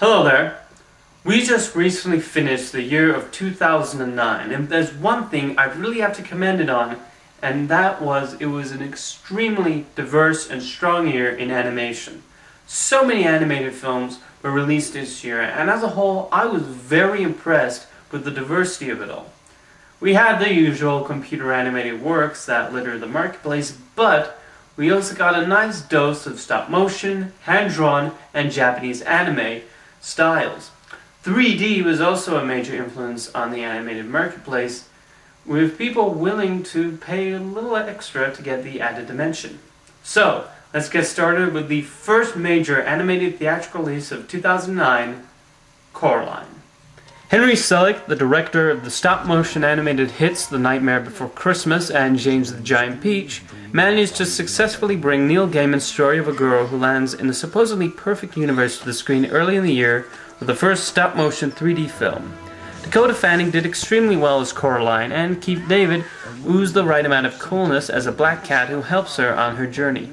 Hello there. We just recently finished the year of 2009, and there's one thing I really have to commend it on, and that was it was an extremely diverse and strong year in animation. So many animated films were released this year, and as a whole, I was very impressed with the diversity of it all. We had the usual computer animated works that litter the marketplace, but we also got a nice dose of stop motion, hand-drawn, and Japanese anime styles. 3D was also a major influence on the animated marketplace, with people willing to pay a little extra to get the added dimension. So, let's get started with the first major animated theatrical release of 2009, Coraline. Henry Selick, the director of the stop-motion animated hits The Nightmare Before Christmas and James the Giant Peach, managed to successfully bring Neil Gaiman's story of a girl who lands in a supposedly perfect universe to the screen early in the year with the first stop-motion 3D film. Dakota Fanning did extremely well as Coraline, and Keith David oozed the right amount of coolness as a black cat who helps her on her journey.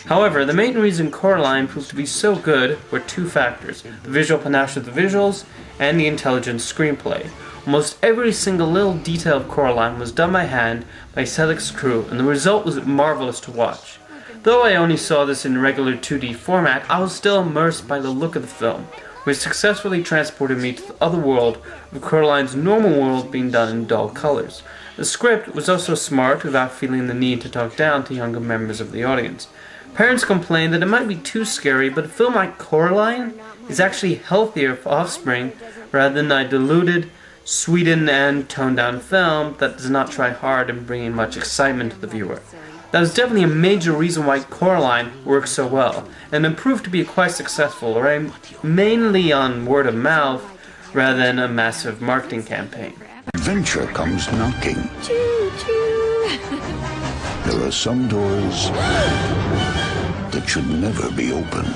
However, the main reason Coraline proved to be so good were two factors: the visual panache of the visuals and the intelligent screenplay. Almost every single little detail of Coraline was done by hand by Selick's crew, and the result was marvelous to watch. Though I only saw this in regular 2D format, I was still immersed by the look of the film, which successfully transported me to the other world of Coraline's normal world being done in dull colors. The script was also smart without feeling the need to talk down to younger members of the audience. Parents complained that it might be too scary, but a film like Coraline is actually healthier for offspring rather than a diluted, sweetened, and toned-down film that does not try hard in bringing much excitement to the viewer. That was definitely a major reason why Coraline works so well, and it proved to be quite successful, right? Mainly on word of mouth rather than a massive marketing campaign. Adventure comes knocking. Choo choo. There are some doors that should never be opened.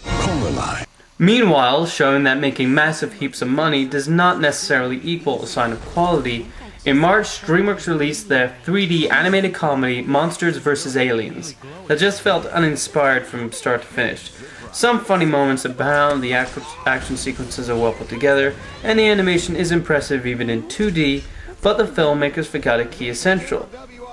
Coraline. Meanwhile, showing that making massive heaps of money does not necessarily equal a sign of quality, in March, DreamWorks released their 3D animated comedy Monsters vs. Aliens that just felt uninspired from start to finish. Some funny moments abound, the action sequences are well put together, and the animation is impressive even in 2D, but the filmmakers forgot a key essential: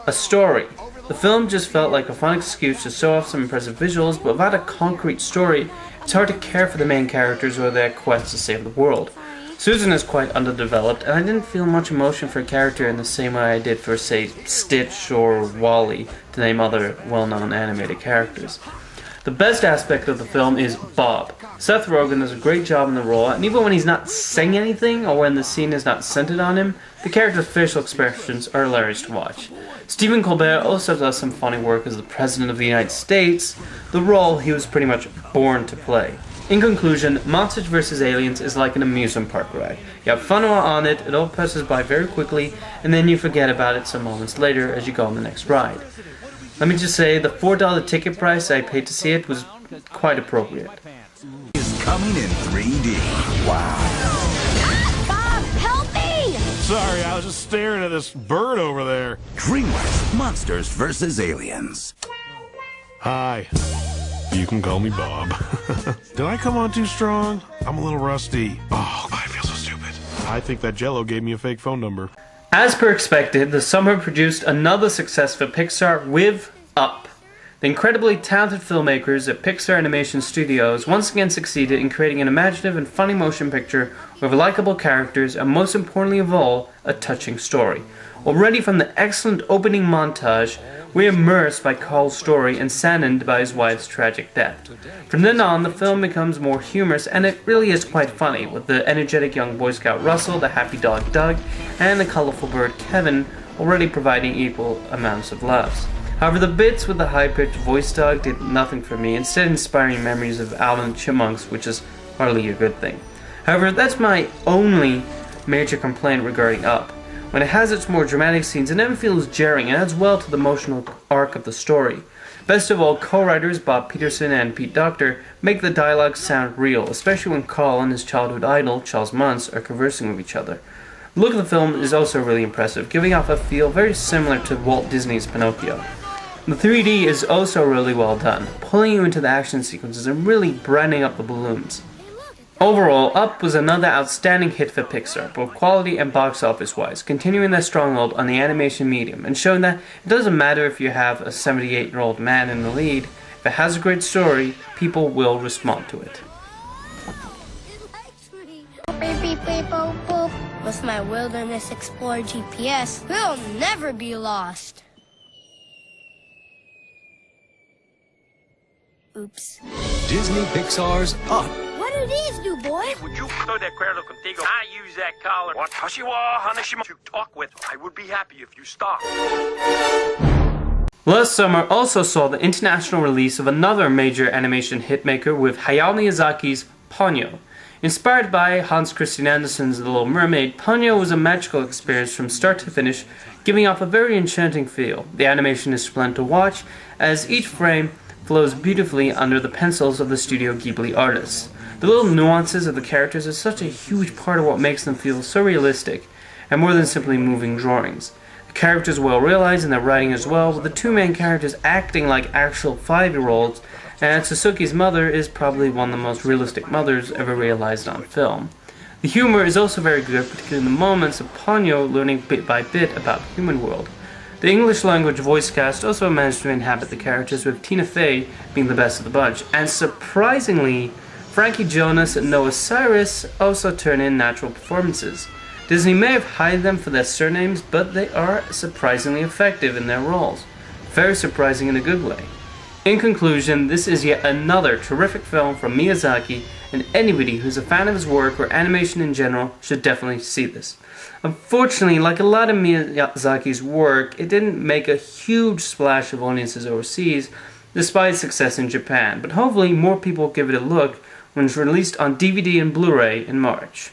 a story. The film just felt like a fun excuse to show off some impressive visuals, but without a concrete story, it's hard to care for the main characters or their quest to save the world. Susan is quite underdeveloped, and I didn't feel much emotion for a character in the same way I did for, say, Stitch or Wall-E, to name other well-known animated characters. The best aspect of the film is Bob. Seth Rogen does a great job in the role, and even when he's not saying anything or when the scene is not centered on him, the character's facial expressions are hilarious to watch. Stephen Colbert also does some funny work as the President of the United States, the role he was pretty much born to play. In conclusion, Monsters vs. Aliens is like an amusement park ride. You have fun while on it, it all passes by very quickly, and then you forget about it some moments later as you go on the next ride. Let me just say, the $4 ticket price I paid to see it was quite appropriate. Is coming in 3D. Wow. Bob, help me! Sorry, I was just staring at this bird over there. DreamWorks Monsters vs. Aliens. Hi. You can call me Bob. Did I come on too strong? I'm a little rusty. Oh, I feel so stupid. I think that Jell-O gave me a fake phone number. As per expected, the summer produced another success for Pixar with Up. The incredibly talented filmmakers at Pixar Animation Studios once again succeeded in creating an imaginative and funny motion picture with likable characters and, most importantly of all, a touching story. Already from the excellent opening montage, we're immersed by Carl's story and saddened by his wife's tragic death. From then on, the film becomes more humorous, and it really is quite funny, with the energetic young Boy Scout Russell, the happy dog Doug, and the colorful bird Kevin already providing equal amounts of laughs. However, the bits with the high-pitched voice dog did nothing for me, instead inspiring memories of Alvin and the Chipmunks, which is hardly a good thing. However, that's my only major complaint regarding Up. When it has its more dramatic scenes, it never feels jarring and adds well to the emotional arc of the story. Best of all, co-writers Bob Peterson and Pete Docter make the dialogue sound real, especially when Carl and his childhood idol, Charles Muntz, are conversing with each other. The look of the film is also really impressive, giving off a feel very similar to Walt Disney's Pinocchio. The 3D is also really well done, pulling you into the action sequences and really brightening up the balloons. Overall, Up was another outstanding hit for Pixar, both quality and box office wise, continuing their stronghold on the animation medium and showing that it doesn't matter if you have a 78-year-old man in the lead, if it has a great story, people will respond to it. Beep, beep, beep, boop, boop. With my Wilderness Explorer GPS, we'll never be lost. Oops. Disney Pixar's Up. What do these do, boy? Would you throw de acuerdo contigo? I use that collar. Watashi wa hanashima to talk with. I would be happy if you stopped. Last summer also saw the international release of another major animation hitmaker with Hayao Miyazaki's Ponyo. Inspired by Hans Christian Andersen's The Little Mermaid, Ponyo was a magical experience from start to finish, giving off a very enchanting feel. The animation is splendid to watch, as each frame flows beautifully under the pencils of the Studio Ghibli artists. The little nuances of the characters are such a huge part of what makes them feel so realistic, and more than simply moving drawings. The characters are well realized in their writing as well, with the two main characters acting like actual 5-year-olds, and Suzuki's mother is probably one of the most realistic mothers ever realized on film. The humor is also very good, particularly in the moments of Ponyo learning bit by bit about the human world. The English language voice cast also managed to inhabit the characters, with Tina Fey being the best of the bunch, and surprisingly, Frankie Jonas and Noah Cyrus also turn in natural performances. Disney may have hired them for their surnames, but they are surprisingly effective in their roles. Very surprising in a good way. In conclusion, this is yet another terrific film from Miyazaki, and anybody who's a fan of his work or animation in general should definitely see this. Unfortunately, like a lot of Miyazaki's work, it didn't make a huge splash of audiences overseas, despite its success in Japan, but hopefully more people will give it a look when it's released on DVD and Blu-ray in March.